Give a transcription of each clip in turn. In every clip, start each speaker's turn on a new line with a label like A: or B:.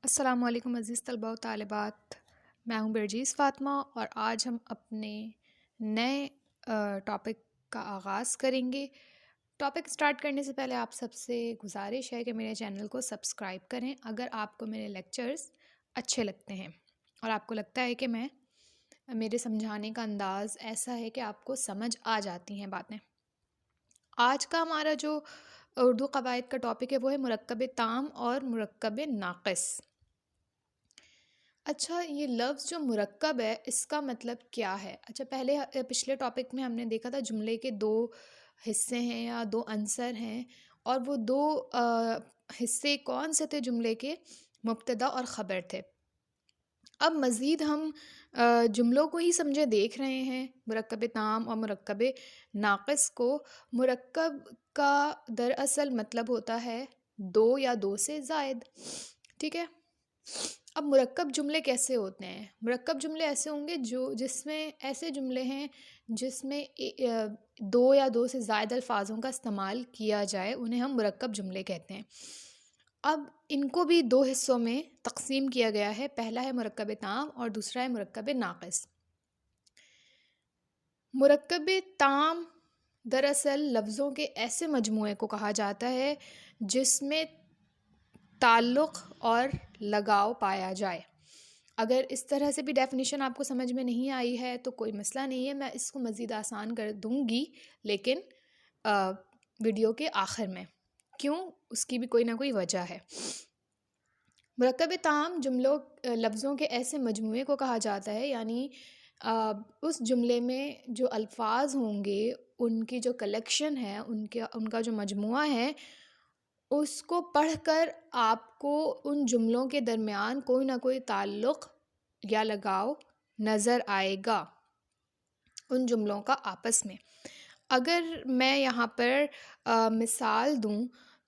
A: السلام علیکم عزیز طلباء و طالبات، میں ہوں برجیز فاطمہ اور آج ہم اپنے نئے ٹاپک کا آغاز کریں گے۔ ٹاپک سٹارٹ کرنے سے پہلے آپ سب سے گزارش ہے کہ میرے چینل کو سبسکرائب کریں اگر آپ کو میرے لیکچرز اچھے لگتے ہیں اور آپ کو لگتا ہے کہ میرے سمجھانے کا انداز ایسا ہے کہ آپ کو سمجھ آ جاتی ہیں باتیں۔ آج کا ہمارا جو اردو قواعد کا ٹاپک ہے وہ ہے مرکب تام اور مرکب ناقص۔ اچھا، یہ لفظ جو مرکب ہے اس کا مطلب کیا ہے؟ اچھا، پچھلے ٹاپک میں ہم نے دیکھا تھا جملے کے دو حصے ہیں یا دو عنصر ہیں، اور وہ دو حصے کون سے تھے جملے کے؟ مبتدا اور خبر تھے۔ اب مزید ہم جملوں کو ہی سمجھے دیکھ رہے ہیں، مرکب تام اور مرکب ناقص کو۔ مرکب کا دراصل مطلب ہوتا ہے دو یا دو سے زائد، ٹھیک ہے؟ اب مرکب جملے کیسے ہوتے ہیں؟ مرکب جملے ایسے ہوں گے جس میں ایسے جملے ہیں جس میں دو یا دو سے زائد الفاظوں کا استعمال کیا جائے، انہیں ہم مرکب جملے کہتے ہیں۔ اب ان کو بھی دو حصوں میں تقسیم کیا گیا ہے، پہلا ہے مرکب تام اور دوسرا ہے مرکب ناقص۔ مرکب تام دراصل لفظوں کے ایسے مجموعے کو کہا جاتا ہے جس میں تعلق اور لگاؤ پایا جائے۔ اگر اس طرح سے بھی ڈیفینیشن آپ کو سمجھ میں نہیں آئی ہے تو کوئی مسئلہ نہیں ہے، میں اس کو مزید آسان کر دوں گی لیکن ویڈیو کے آخر میں، کیوں؟ اس کی بھی کوئی نہ کوئی وجہ ہے۔ مرکب تام لفظوں کے ایسے مجموعے کو کہا جاتا ہے، یعنی اس جملے میں جو الفاظ ہوں گے ان کی جو کلیکشن ہے، ان کا جو مجموعہ ہے، اس کو پڑھ کر آپ کو ان جملوں کے درمیان کوئی نہ کوئی تعلق یا لگاؤ نظر آئے گا ان جملوں کا آپس میں۔ اگر میں یہاں پر مثال دوں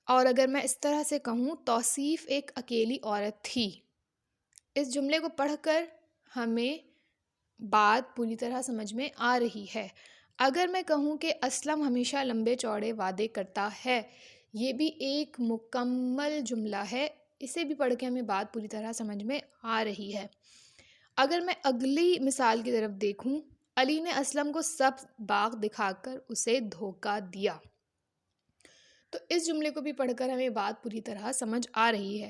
A: اور اگر میں اس طرح سے کہوں، توصیف ایک اکیلی عورت تھی، اس جملے کو پڑھ کر ہمیں بات پوری طرح سمجھ میں آ رہی ہے۔ اگر میں کہوں کہ اسلم ہمیشہ لمبے چوڑے وعدے کرتا ہے، یہ بھی ایک مکمل جملہ ہے، اسے بھی پڑھ کے ہمیں بات پوری طرح سمجھ میں آ رہی ہے۔ اگر میں اگلی مثال کی طرف دیکھوں، علی نے اسلم کو سبز باغ دکھا کر اسے دھوکہ دیا، تو اس جملے کو بھی پڑھ کر ہمیں بات پوری طرح سمجھ آ رہی ہے۔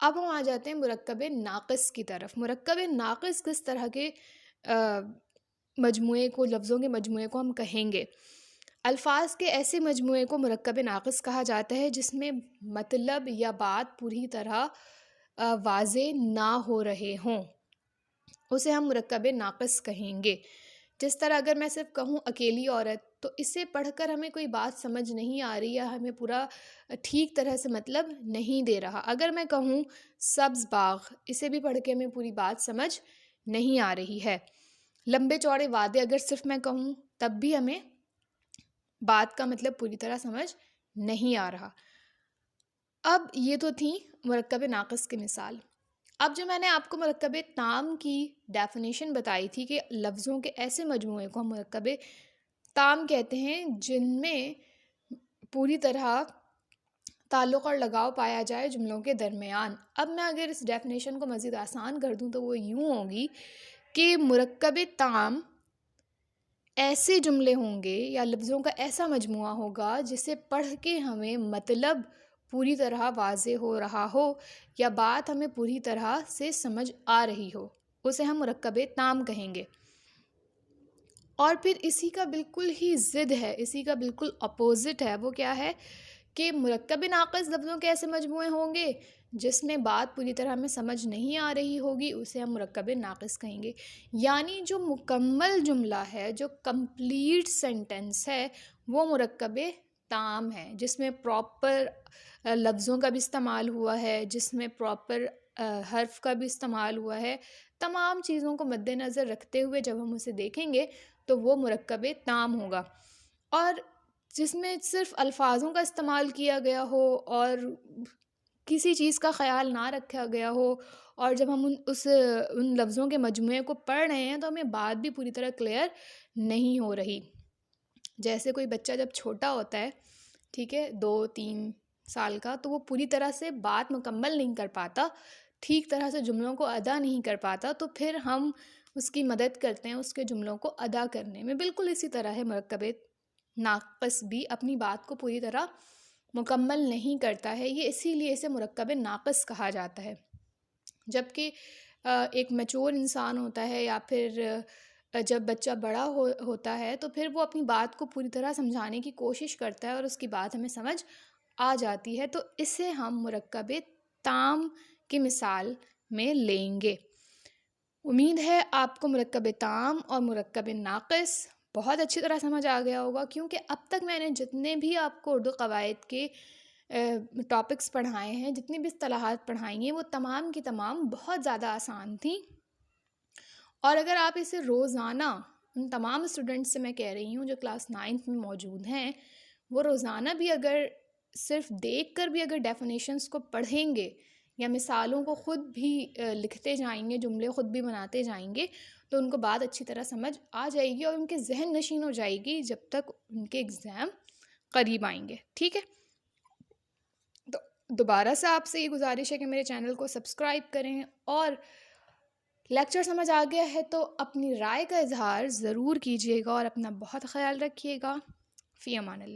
A: اب ہم آ جاتے ہیں مرکب ناقص کی طرف۔ مرکب ناقص کس طرح کے مجموعے کو، لفظوں کے مجموعے کو ہم کہیں گے؟ الفاظ کے ایسے مجموعے کو مرکب ناقص کہا جاتا ہے جس میں مطلب یا بات پوری طرح واضح نہ ہو رہے ہوں، اسے ہم مرکب ناقص کہیں گے۔ جس طرح اگر میں صرف کہوں اکیلی عورت، تو اسے پڑھ کر ہمیں کوئی بات سمجھ نہیں آ رہی یا ہمیں پورا ٹھیک طرح سے مطلب نہیں دے رہا۔ اگر میں کہوں سبز باغ، اسے بھی پڑھ کے ہمیں پوری بات سمجھ نہیں آ رہی ہے۔ لمبے چوڑے وعدے اگر صرف میں کہوں تب بھی ہمیں بات کا مطلب پوری طرح سمجھ نہیں آ رہا۔ اب یہ تو تھی مرکب ناقص کی مثال۔ اب جو میں نے آپ کو مرکب تام کی ڈیفینیشن بتائی تھی کہ لفظوں کے ایسے مجموعے کو ہم مرکب تام کہتے ہیں جن میں پوری طرح تعلق اور لگاؤ پایا جائے جملوں کے درمیان۔ اب میں اگر اس ڈیفینیشن کو مزید آسان کر دوں تو وہ یوں ہوگی کہ مرکب تام ایسے جملے ہوں گے یا لفظوں کا ایسا مجموعہ ہوگا جسے پڑھ کے ہمیں مطلب پوری طرح واضح ہو رہا ہو یا بات ہمیں پوری طرح سے سمجھ آ رہی ہو، اسے ہم مرکب تام کہیں گے۔ اور پھر اسی کا بالکل ہی ضد ہے، اسی کا بالکل اپوزٹ ہے، وہ کیا ہے کہ مرکب ناقص لفظوں کے ایسے مجموعے ہوں گے جس میں بات پوری طرح ہمیں سمجھ نہیں آ رہی ہوگی، اسے ہم مرکب ناقص کہیں گے۔ یعنی جو مکمل جملہ ہے، جو کمپلیٹ سینٹنس ہے، وہ مرکب تام ہے، جس میں پراپر لفظوں کا بھی استعمال ہوا ہے، جس میں پراپر حرف کا بھی استعمال ہوا ہے۔ تمام چیزوں کو مد نظر رکھتے ہوئے جب ہم اسے دیکھیں گے تو وہ مرکب تام ہوگا۔ اور جس میں صرف الفاظوں کا استعمال کیا گیا ہو اور کسی چیز کا خیال نہ رکھا گیا ہو، اور جب ہم ان لفظوں کے مجموعے کو پڑھ رہے ہیں تو ہمیں بات بھی پوری طرح کلیئر نہیں ہو رہی۔ جیسے کوئی بچہ جب چھوٹا ہوتا ہے، ٹھیک ہے، 2-3 سال کا، تو وہ پوری طرح سے بات مکمل نہیں کر پاتا ٹھیک طرح سے جملوں کو ادا نہیں کر پاتا تو پھر ہم اس کی مدد کرتے ہیں اس کے جملوں کو ادا کرنے میں۔ بالکل اسی طرح ہے مرکب ناقص بھی اپنی بات کو پوری طرح مکمل نہیں کرتا ہے، یہ اسی لیے اسے مرکب ناقص کہا جاتا ہے۔ جبکہ ایک میچور انسان ہوتا ہے یا پھر جب بچہ بڑا ہوتا ہے تو پھر وہ اپنی بات کو پوری طرح سمجھانے کی کوشش کرتا ہے اور اس کی بات ہمیں سمجھ آ جاتی ہے، تو اسے ہم مرکب تام کی مثال میں لیں گے۔ امید ہے آپ کو مرکب تام اور مرکب ناقص بہت اچھی طرح سمجھ آ گیا ہوگا، کیونکہ اب تک میں نے جتنے بھی آپ کو اردو قواعد کے ٹاپکس پڑھائے ہیں، جتنی بھی اصطلاحات پڑھائی ہیں، وہ تمام کی تمام بہت زیادہ آسان تھیں۔ اور اگر آپ اسے روزانہ، ان تمام اسٹوڈنٹس سے میں کہہ رہی ہوں جو کلاس 9 میں موجود ہیں، وہ روزانہ بھی اگر صرف دیکھ کر بھی اگر ڈیفینیشنز کو پڑھیں گے یا مثالوں کو خود بھی لکھتے جائیں گے، جملے خود بھی بناتے جائیں گے، تو ان کو بات اچھی طرح سمجھ آ جائے گی اور ان کے ذہن نشین ہو جائے گی جب تک ان کے ایگزام قریب آئیں گے۔ ٹھیک ہے، تو دوبارہ سے آپ سے یہ گزارش ہے کہ میرے چینل کو سبسکرائب کریں، اور لیکچر سمجھ آ گیا ہے تو اپنی رائے کا اظہار ضرور کیجیے گا اور اپنا بہت خیال رکھیے گا۔ فی امان اللہ۔